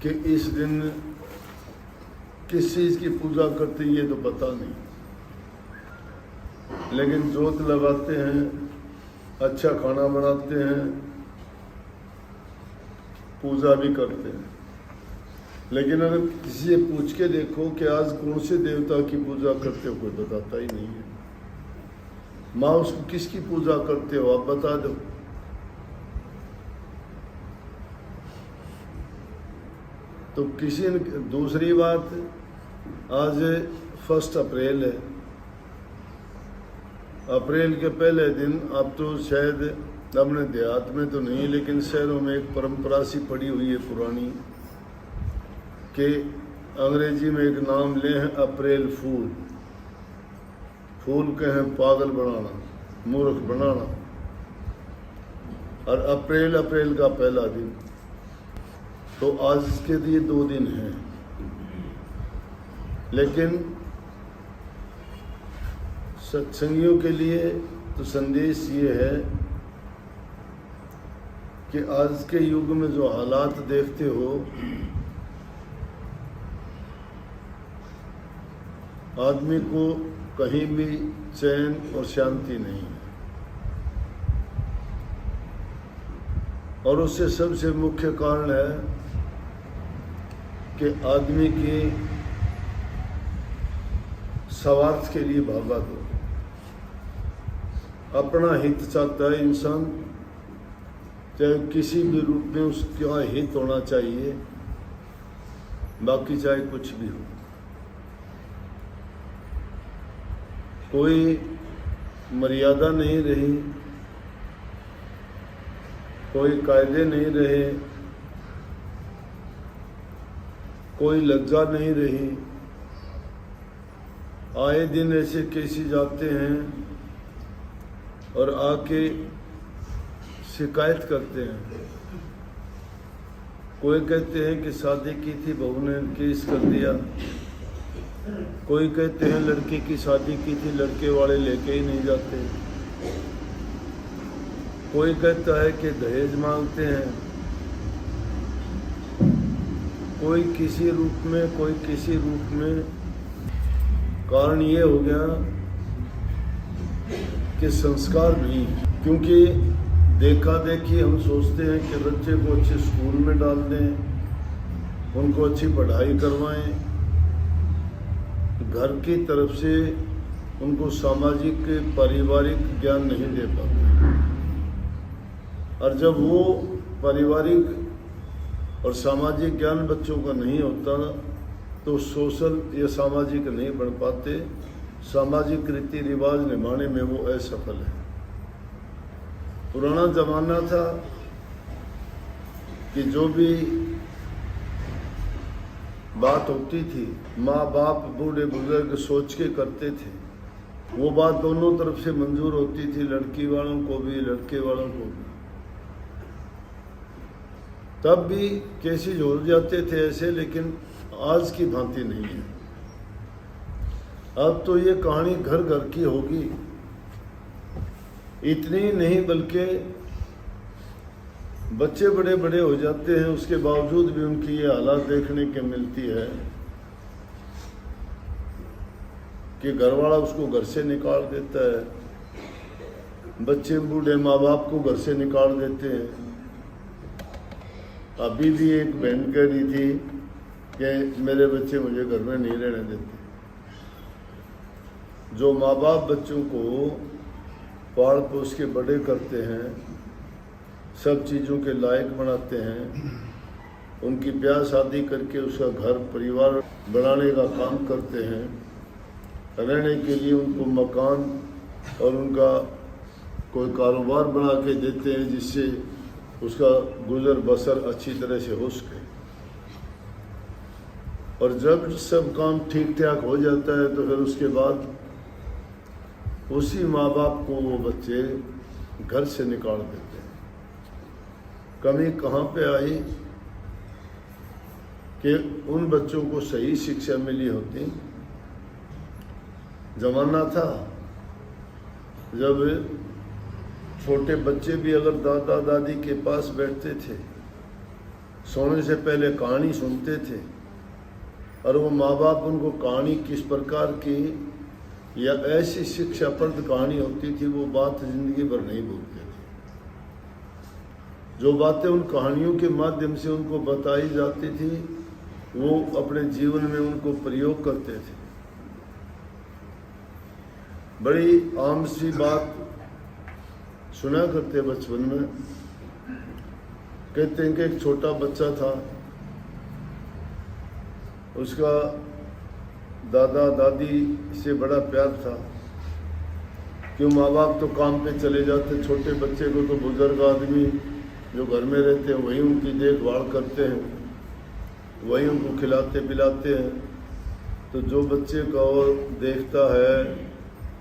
कि इस दिन किस चीज़ की पूजा करते ये तो पता नहीं, लेकिन जोत लगाते हैं, अच्छा खाना बनाते हैं, पूजा भी करते हैं। लेकिन अगर किसी से पूछ के देखो कि आज कौन से देवता की पूजा करते हो, कोई बताता ही नहीं है। माँ उसको किसकी पूजा करते हो आप बता दो। तो किसी ने दूसरी बात, आज 1 अप्रैल है। अप्रैल के पहले दिन, अब तो शायद अपने देहात में तो नहीं लेकिन शहरों में एक परंपरा सी पड़ी हुई है पुरानी कि अंग्रेजी में एक नाम ले हैं अप्रैल फूल। फूल के हैं पागल बनाना, मूर्ख बनाना। और अप्रैल का पहला दिन, तो आज के लिए 2 दिन हैं। लेकिन सत्संगियों के लिए तो संदेश ये है कि आज के युग में जो हालात देखते हो, आदमी को कहीं भी चैन और शांति नहीं है। और उससे सबसे मुख्य कारण है कि आदमी की स्वार्थ के लिए भागा दो। अपना हित चाहता है इंसान, चाहे किसी भी रूप में उसका हित होना चाहिए, बाकी चाहे कुछ भी हो। कोई मर्यादा नहीं रही, कोई कायदे नहीं रहे, कोई लज्जा नहीं रही। आए दिन ऐसे केसेस जाते हैं और आके शिकायत करते हैं। कोई कहते हैं कि शादी की थी, बहू ने केस कर दिया। कोई कहते हैं लड़के की शादी की थी, लड़के वाले लेके ही नहीं जाते। कोई कहता है कि दहेज मांगते हैं। कोई किसी रूप में, कोई किसी रूप में। कारण ये हो गया कि संस्कार नहीं, क्योंकि देखा देखी हम सोचते हैं कि बच्चे को अच्छे स्कूल में डाल दें, उनको अच्छी पढ़ाई करवाएं, घर की तरफ से उनको सामाजिक पारिवारिक ज्ञान नहीं दे पाते। और जब वो पारिवारिक और सामाजिक ज्ञान बच्चों का नहीं होता तो सोशल या सामाजिक नहीं बन पाते। सामाजिक रीति रिवाज निभाने में वो असफल है। पुराना जमाना था कि जो भी बात होती थी, माँ बाप बूढ़े बुजुर्ग सोच के करते थे, वो बात दोनों तरफ से मंजूर होती थी, लड़की वालों को भी लड़के वालों को भी। तब भी केसेस हो जाते थे ऐसे, लेकिन आज की भांति नहीं है। अब तो ये कहानी घर घर की होगी। इतनी नहीं बल्कि बच्चे बड़े बड़े हो जाते हैं, उसके बावजूद भी उनकी ये हालत देखने के मिलती है कि घरवाला उसको घर से निकाल देता है। बच्चे बूढ़े माँ बाप को घर से निकाल देते हैं। अभी भी एक बहन कह रही थी कि मेरे बच्चे मुझे घर में नहीं रहने देते। जो माँ बाप बच्चों को पाल पोस के बड़े करते हैं, सब चीज़ों के लायक बनाते हैं, उनकी ब्याह शादी करके उसका घर परिवार बनाने का काम करते हैं, रहने के लिए उनको मकान और उनका कोई कारोबार बना के देते हैं जिससे उसका गुजर बसर अच्छी तरह से हो सके। और जब सब काम ठीक ठाक हो जाता है तो फिर उसके बाद उसी माँ बाप को वो बच्चे घर से निकाल देते हैं। कमी कहाँ पे आई कि उन बच्चों को सही शिक्षा मिली होती। जमाना था जब छोटे बच्चे भी अगर दादा दादी के पास बैठते थे, सोने से पहले कहानी सुनते थे और वो माँ बाप उनको कहानी किस प्रकार की या ऐसी शिक्षाप्रद कहानी होती थी वो बात जिंदगी भर नहीं भूलते थे। जो बातें उन कहानियों के माध्यम से उनको बताई जाती थी वो अपने जीवन में उनको प्रयोग करते थे। बड़ी आम सी बात सुना करते बचपन में। कहते हैं कि एक छोटा बच्चा था, उसका दादा दादी से बड़ा प्यार था। क्यों, माँ बाप तो काम पे चले जाते, छोटे बच्चे को तो बुजुर्ग आदमी जो घर में रहते हैं वही उनकी देखभाल करते हैं, वही उनको खिलाते पिलाते हैं। तो जो बच्चे का और देखता है,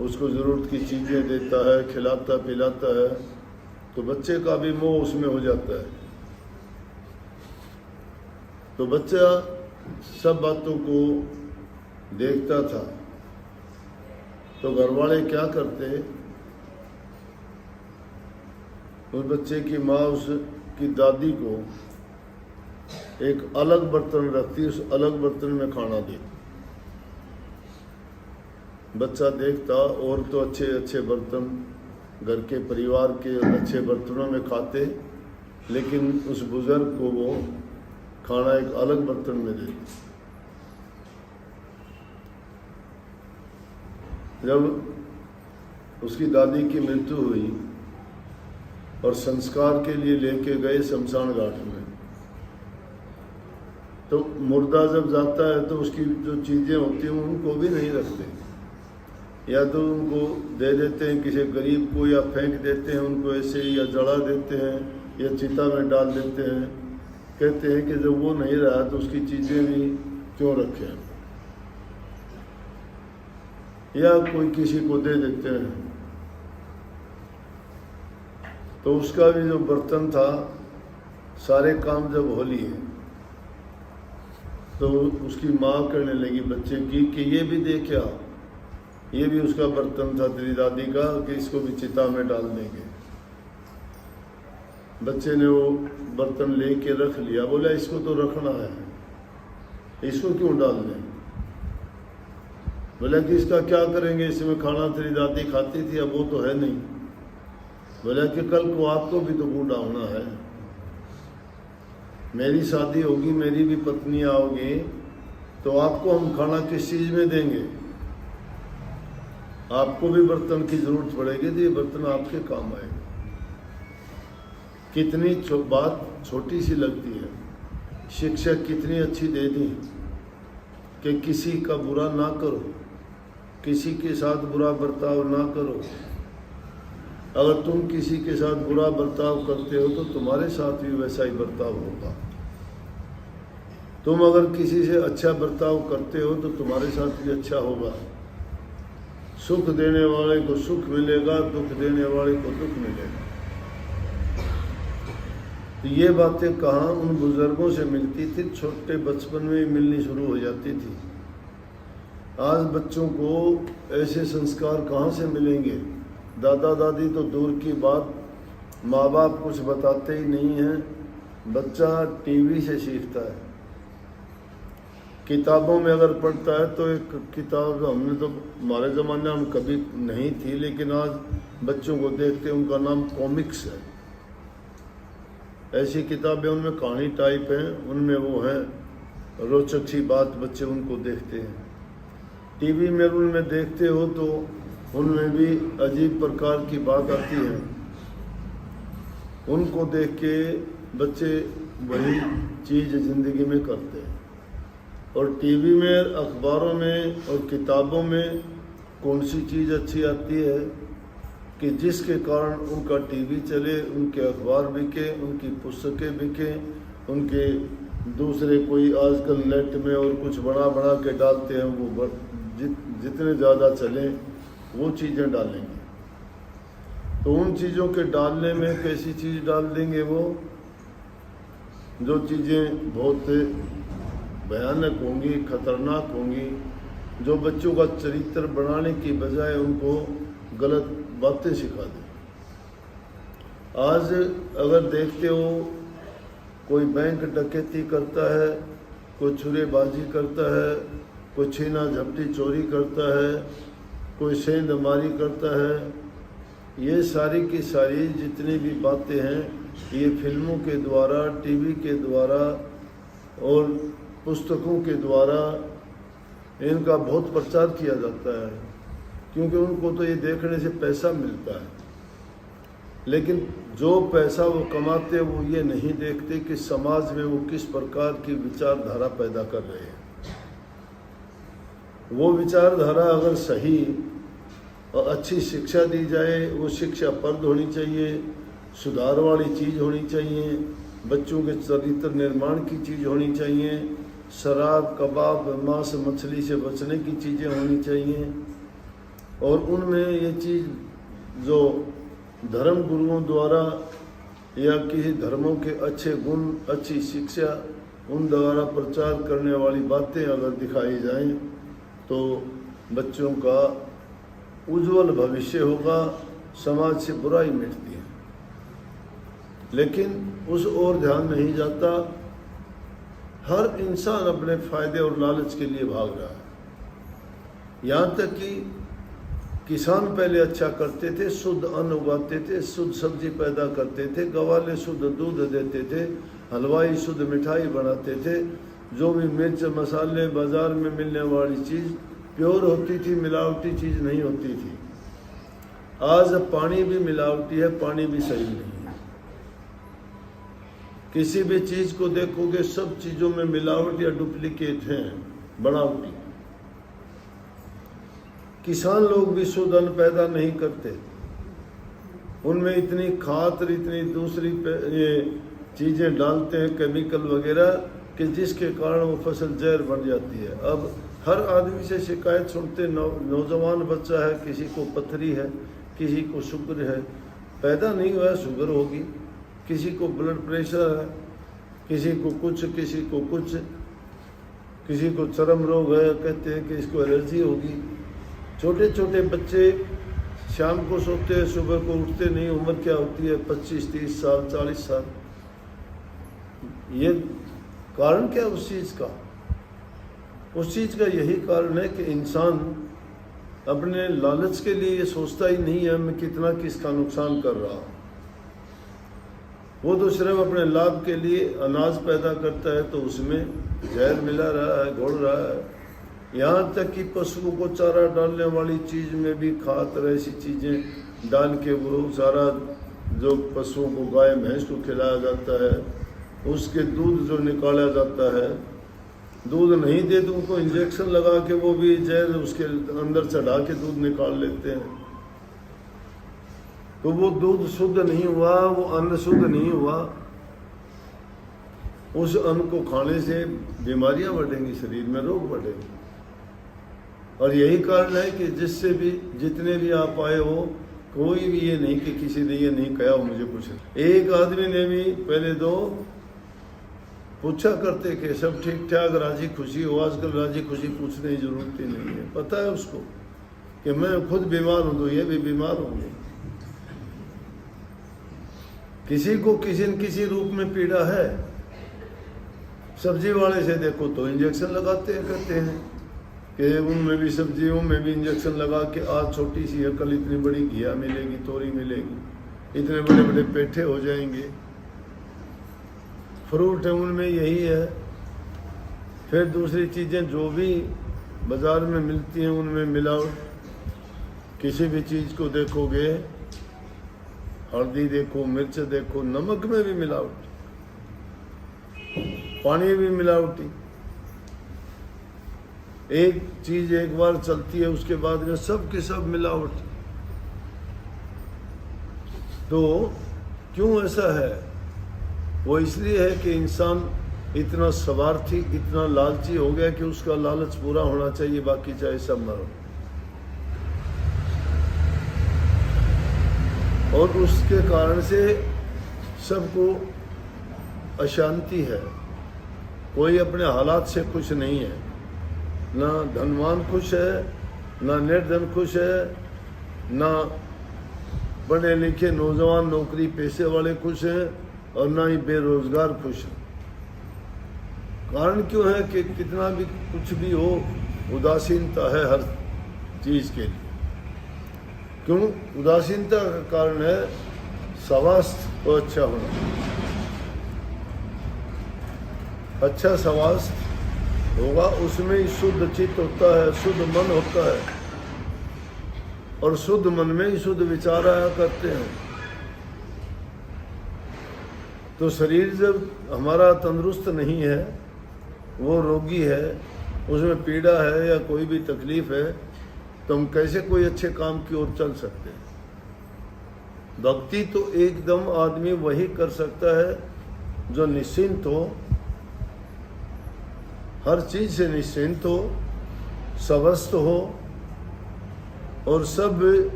उसको ज़रूरत की चीज़ें देता है, खिलाता पिलाता है, तो बच्चे का भी मोह उसमें हो जाता है। तो बच्चा सब बातों को देखता था। तो घर वाले क्या करते, उस बच्चे की माँ उसकी दादी को एक अलग बर्तन रखती, उस अलग बर्तन में खाना देती। बच्चा देखता और तो अच्छे अच्छे बर्तन घर के परिवार के अच्छे बर्तनों में खाते, लेकिन उस बुजुर्ग को वो खाना एक अलग बर्तन में देती। जब उसकी दादी की मृत्यु हुई और संस्कार के लिए लेके गए शमशान घाट में, तो मुर्दा जब जाता है तो उसकी जो चीज़ें होती हैं उनको भी नहीं रखते, या तो उनको दे देते हैं किसी गरीब को, या फेंक देते हैं उनको ऐसे, या जला देते हैं, या चिता में डाल देते हैं। कहते हैं कि जब वो नहीं रहा तो उसकी चीज़ें भी क्यों रखें, या कोई किसी को दे देते हैं। तो उसका भी जो बर्तन था, सारे काम जब हो लिए तो उसकी माँ कहने लगी बच्चे की कि ये भी दे क्या, ये भी उसका बर्तन था तेरी दादी का, कि इसको भी चिता में डाल देंगे। बच्चे ने वो बर्तन लेके रख लिया, बोला इसको तो रखना है, इसको क्यों डाल दें। बोला कि इसका क्या करेंगे, इसमें खाना तेरी दादी खाती थी, अब वो तो है नहीं। बोला कि कल को आपको भी तो बूढ़ा होना है, मेरी शादी होगी, मेरी भी पत्नी आओगी, तो आपको हम खाना किस चीज़ में देंगे, आपको भी बर्तन की जरूरत पड़ेगी, तो ये बर्तन आपके काम आएगा। कितनी बात छोटी सी लगती है, शिक्षा कितनी अच्छी दे दी कि किसी का बुरा ना करो, किसी के साथ बुरा बर्ताव ना करो। अगर तुम किसी के साथ बुरा बर्ताव करते हो तो तुम्हारे साथ भी वैसा ही बर्ताव होगा। तुम अगर किसी से अच्छा बर्ताव करते हो तो तुम्हारे साथ भी अच्छा होगा। सुख देने वाले को सुख मिलेगा, दुख देने वाले को दुख मिलेगा। तो ये बातें कहाँ उन बुजुर्गों से मिलती थी, छोटे बचपन में मिलनी शुरू हो जाती थी। आज बच्चों को ऐसे संस्कार कहाँ से मिलेंगे। दादा दादी तो दूर की बात, माँ बाप कुछ बताते ही नहीं हैं। बच्चा टीवी से सीखता है, किताबों में अगर पढ़ता है तो एक किताब हमने तो हमारे ज़माने में कभी नहीं थी, लेकिन आज बच्चों को देखते उनका नाम कॉमिक्स है। ऐसी किताबें उनमें कहानी टाइप हैं, उनमें वो हैं रोचक सी बात, बच्चे उनको देखते हैं। टीवी में उनमें देखते हो तो उनमें भी अजीब प्रकार की बात आती है, उनको देख के बच्चे वही चीज़ ज़िंदगी में करते हैं। और टीवी में, अखबारों में और किताबों में कौन सी चीज़ अच्छी आती है कि जिसके कारण उनका टीवी चले, उनके अखबार बिके, उनकी पुस्तकें बिके, उनके दूसरे कोई आजकल नेट में और कुछ बना के डालते हैं, वो जितने ज़्यादा चलें वो चीज़ें डालेंगे। तो उन चीज़ों के डालने में कैसी चीज़ डाल देंगे, वो जो चीज़ें बहुत भयानक होंगी, खतरनाक होंगी, जो बच्चों का चरित्र बनाने की बजाय उनको गलत बातें सिखा दें। आज अगर देखते हो कोई बैंक डकैती करता है, कोई छुरेबाजी करता है, कोई छीना झपटी चोरी करता है, कोई सेंधमारी करता है। ये सारी की सारी जितनी भी बातें हैं ये फिल्मों के द्वारा, टीवी के द्वारा और पुस्तकों के द्वारा इनका बहुत प्रचार किया जाता है, क्योंकि उनको तो ये देखने से पैसा मिलता है। लेकिन जो पैसा वो कमाते हैं वो ये नहीं देखते कि समाज में वो किस प्रकार की विचारधारा पैदा कर रहे हैं। वो विचारधारा अगर सही और अच्छी शिक्षा दी जाए, वो शिक्षा पर्द होनी चाहिए, सुधार वाली चीज़ होनी चाहिए, बच्चों के चरित्र निर्माण की चीज़ होनी चाहिए, शराब कबाब मांस मछली से बचने की चीज़ें होनी चाहिए। और उनमें ये चीज़ जो धर्म गुरुओं द्वारा या किसी धर्मों के अच्छे गुण, अच्छी शिक्षा उन द्वारा प्रचार करने वाली बातें अगर दिखाई जाएं तो बच्चों का उज्जवल भविष्य होगा, समाज से बुराई मिटती है। लेकिन उस ओर ध्यान नहीं जाता। हर इंसान अपने फायदे और लालच के लिए भाग रहा है। यहाँ तक कि किसान पहले अच्छा करते थे, शुद्ध अन्न उगाते थे, शुद्ध सब्जी पैदा करते थे, गवाले शुद्ध दूध देते थे, हलवाई शुद्ध मिठाई बनाते थे। जो भी मिर्च मसाले बाजार में मिलने वाली चीज़ प्योर होती थी, मिलावटी चीज़ नहीं होती थी। आज पानी भी मिलावटी है, पानी भी सही नहीं है। किसी भी चीज़ को देखोगे सब चीज़ों में मिलावट या डुप्लीकेट हैं, बनावटी। किसान लोग भी शुद्ध अन्न पैदा नहीं करते, उनमें इतनी खाद, इतनी दूसरी ये चीज़ें डालते हैं केमिकल वगैरह कि जिसके कारण वो फसल जहर बन जाती है। अब हर आदमी से शिकायत सुनते, नौजवान बच्चा है, किसी को पथरी है, किसी को शुगर है, पैदा नहीं हुआ शुगर होगी, किसी को ब्लड प्रेशर है, किसी को कुछ, किसी को कुछ, किसी को चर्म रोग है, कहते हैं कि इसको एलर्जी होगी। छोटे छोटे बच्चे शाम को सोते हैं, सुबह को उठते नहीं। उम्र क्या होती है? 25-30 साल, 40 साल। ये कारण क्या उस चीज़ का? उस चीज़ का यही कारण है कि इंसान अपने लालच के लिए ये सोचता ही नहीं है मैं कितना किसका नुकसान कर रहा हूँ। वो तो सिर्फ अपने लाभ के लिए अनाज पैदा करता है तो उसमें जहर मिला रहा है, घोल रहा है। यहाँ तक कि पशुओं को चारा डालने वाली चीज़ में भी खाद ऐसी चीज़ें डाल के वो सारा जो पशुओं को, गाय भैंस को खिलाया जाता है, उसके दूध जो निकाला जाता है, दूध नहीं दे तो उनको इंजेक्शन लगा के वो भी जहर उसके अंदर चढ़ा के दूध निकाल लेते हैं। तो वो दूध शुद्ध नहीं हुआ, वो अन्न शुद्ध नहीं हुआ। उस अन्न को खाने से बीमारियां बढ़ेंगी, शरीर में रोग बढ़ेंगे। और यही कारण है कि जिससे भी जितने भी आप आए हो, कोई भी ये नहीं कि किसी ने ये नहीं कहा हो मुझे कुछ। एक आदमी ने भी पहले तो पूछा करते कि सब ठीक ठाक, राजी खुशी हो। आजकल राजी खुशी पूछने की जरूरत ही नहीं है। पता है उसको कि मैं खुद बीमार हूं तो ये भी बीमार होंगे। किसी को किसी न किसी रूप में पीड़ा है। सब्जी वाले से देखो तो इंजेक्शन लगाते हैं, कहते हैं कि उनमें भी, सब्जियों में भी इंजेक्शन लगा के आज छोटी सी है, कल इतनी बड़ी घिया मिलेगी, तोरी मिलेगी, इतने बड़े बड़े पेठे हो जाएंगे। फ्रूट है उनमें यही है। फिर दूसरी चीज़ें जो भी बाज़ार में मिलती हैं उनमें मिलावट। किसी भी चीज़ को देखोगे, हल्दी देखो, मिर्च देखो, नमक में भी मिलावट, पानी भी मिलावटी। एक चीज़ एक बार चलती है उसके बाद में सब के सब मिलावट। तो क्यों ऐसा है? वो इसलिए है कि इंसान इतना स्वार्थी, इतना लालची हो गया कि उसका लालच पूरा होना चाहिए, बाकी चाहे सब मरो। और उसके कारण से सबको अशांति है। कोई अपने हालात से खुश नहीं है। ना धनवान खुश है, ना निर्धन खुश है, ना पढ़े लिखे नौजवान नौकरी पेशे वाले खुश हैं, और ना ही बेरोजगार खुश हैं। कारण क्यों है कि कितना भी कुछ भी हो, उदासीनता है हर चीज के लिए। क्यों उदासीनता का कारण है? स्वास्थ्य को अच्छा होना। अच्छा स्वास्थ्य होगा, उसमें शुद्ध चित्त होता है, शुद्ध मन होता है, और शुद्ध मन में ही शुद्ध विचार आया करते हैं। तो शरीर जब हमारा तंदुरुस्त नहीं है, वो रोगी है, उसमें पीड़ा है या कोई भी तकलीफ है, तो हम कैसे कोई अच्छे काम की ओर चल सकते हैं? भक्ति तो एकदम आदमी वही कर सकता है जो निश्चिंत हो, हर चीज से निश्चिंत हो, स्वस्थ हो, और सब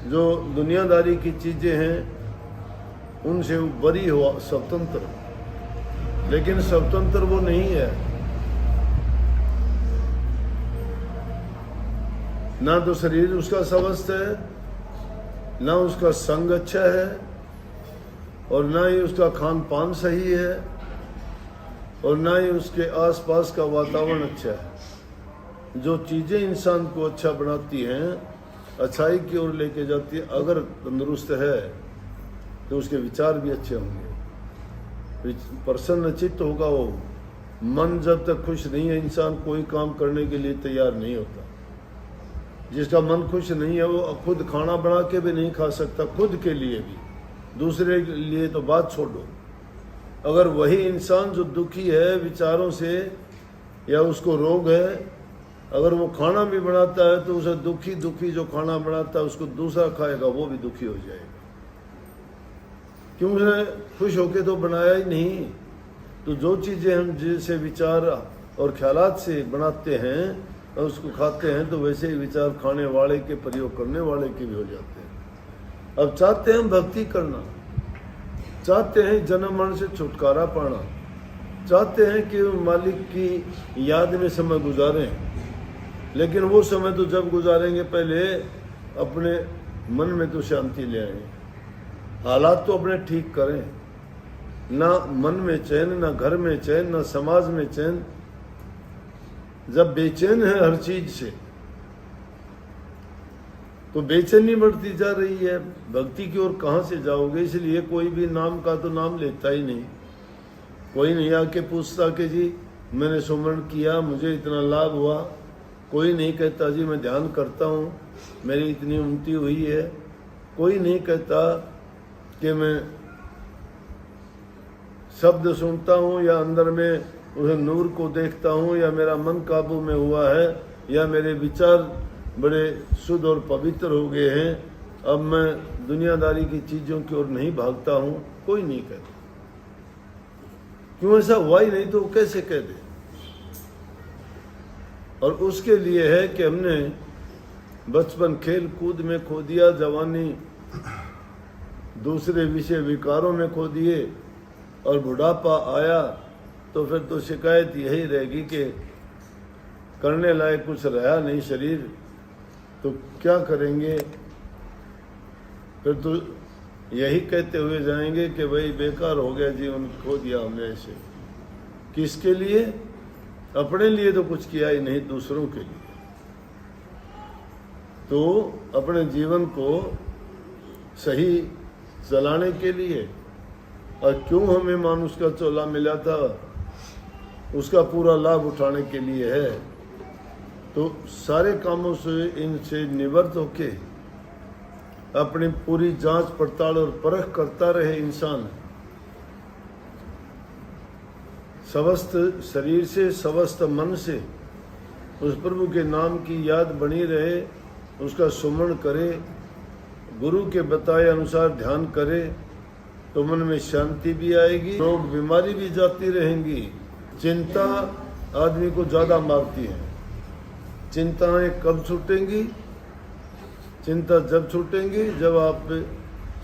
जो दुनियादारी की चीजें हैं उनसे बरी हो, स्वतंत्र। लेकिन स्वतंत्र वो नहीं है, ना तो शरीर उसका स्वस्थ है, ना उसका संग अच्छा है, और ना ही उसका खान पान सही है, और ना ही उसके आसपास का वातावरण अच्छा है। जो चीज़ें इंसान को अच्छा बनाती हैं, अच्छाई की ओर लेके जाती है, अगर तंदुरुस्त है तो उसके विचार भी अच्छे होंगे, प्रसन्न चित्त होगा वो। मन जब तक खुश नहीं है, इंसान कोई काम करने के लिए तैयार नहीं होता। जिसका मन खुश नहीं है, वो खुद खाना बना के भी नहीं खा सकता, खुद के लिए भी, दूसरे के लिए तो बात छोड़ो। अगर वही इंसान जो दुखी है विचारों से, या उसको रोग है, अगर वो खाना भी बनाता है तो उसे दुखी दुखी जो खाना बनाता है उसको दूसरा खाएगा, वो भी दुखी हो जाएगा। क्यों? उसने खुश होके तो बनाया ही नहीं। तो जो चीज़ें हम जैसे विचार और ख्यालात से बनाते हैं और उसको खाते हैं, तो वैसे ही विचार खाने वाले के, प्रयोग करने वाले के भी हो जाते हैं। अब चाहते हैं हम भक्ति करना, चाहते हैं जन्म मरण से छुटकारा पाना, चाहते हैं कि मालिक की याद में समय गुजारें, लेकिन वो समय तो जब गुजारेंगे, पहले अपने मन में तो शांति ले आए, हालात तो अपने ठीक करें। ना मन में चैन, ना घर में चैन, ना समाज में चैन। जब बेचैन है हर चीज से, तो बेचैनी बढ़ती जा रही है, भक्ति की ओर कहाँ से जाओगे? इसलिए कोई भी नाम का तो नाम लेता ही नहीं। कोई नहीं आके पूछता कि जी मैंने सुमरण किया, मुझे इतना लाभ हुआ। कोई नहीं कहता जी मैं ध्यान करता हूँ, मेरी इतनी उन्नति हुई है। कोई नहीं कहता कि मैं शब्द सुनता हूँ, या अंदर में उस नूर को देखता हूँ, या मेरा मन काबू में हुआ है, या मेरे विचार बड़े शुद्ध और पवित्र हो गए हैं, अब मैं दुनियादारी की चीज़ों की ओर नहीं भागता हूँ। कोई नहीं कहता। क्यों? ऐसा हुआ ही नहीं तो वो कैसे कह दे? और उसके लिए है कि हमने बचपन खेल कूद में खो दिया, जवानी दूसरे विषय विकारों में खो दिए, और बुढ़ापा आया तो फिर तो शिकायत यही रहेगी कि करने लायक कुछ रहा नहीं शरीर, तो क्या करेंगे? फिर तो यही कहते हुए जाएंगे कि भाई बेकार हो गया जीवन, खो दिया हमने। ऐसे किसके लिए? अपने लिए तो कुछ किया ही नहीं, दूसरों के लिए। तो अपने जीवन को सही चलाने के लिए, और क्यों हमें मानुष का चोला मिला था, उसका पूरा लाभ उठाने के लिए है। तो सारे कामों से, इनसे निवृत्त होके अपनी पूरी जांच पड़ताल और परख करता रहे इंसान। स्वस्थ शरीर से, स्वस्थ मन से उस प्रभु के नाम की याद बनी रहे, उसका सुमरण करे, गुरु के बताए अनुसार ध्यान करे, तो मन में शांति भी आएगी, रोग बीमारी भी जाती रहेंगी। चिंता आदमी को ज़्यादा मारती है। चिंताएं कब छूटेंगी? चिंता जब छूटेंगी जब आप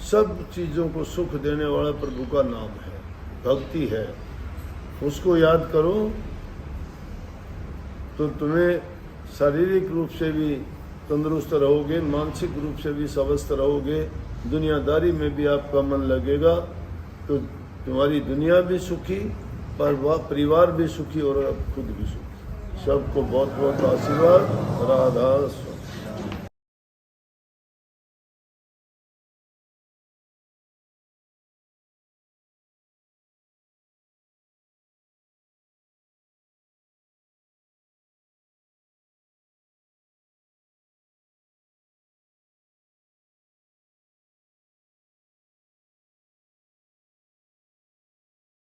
सब चीज़ों को सुख देने वाला प्रभु का नाम है, भक्ति है, उसको याद करो, तो तुम्हें शारीरिक रूप से भी तंदुरुस्त रहोगे, मानसिक रूप से भी स्वस्थ रहोगे, दुनियादारी में भी आपका मन लगेगा, तो तुम्हारी दुनिया भी सुखी परिवार भी सुखी और आप खुद भी सुखी। सबको बहुत बहुत आशीर्वाद। राधा स्वामी।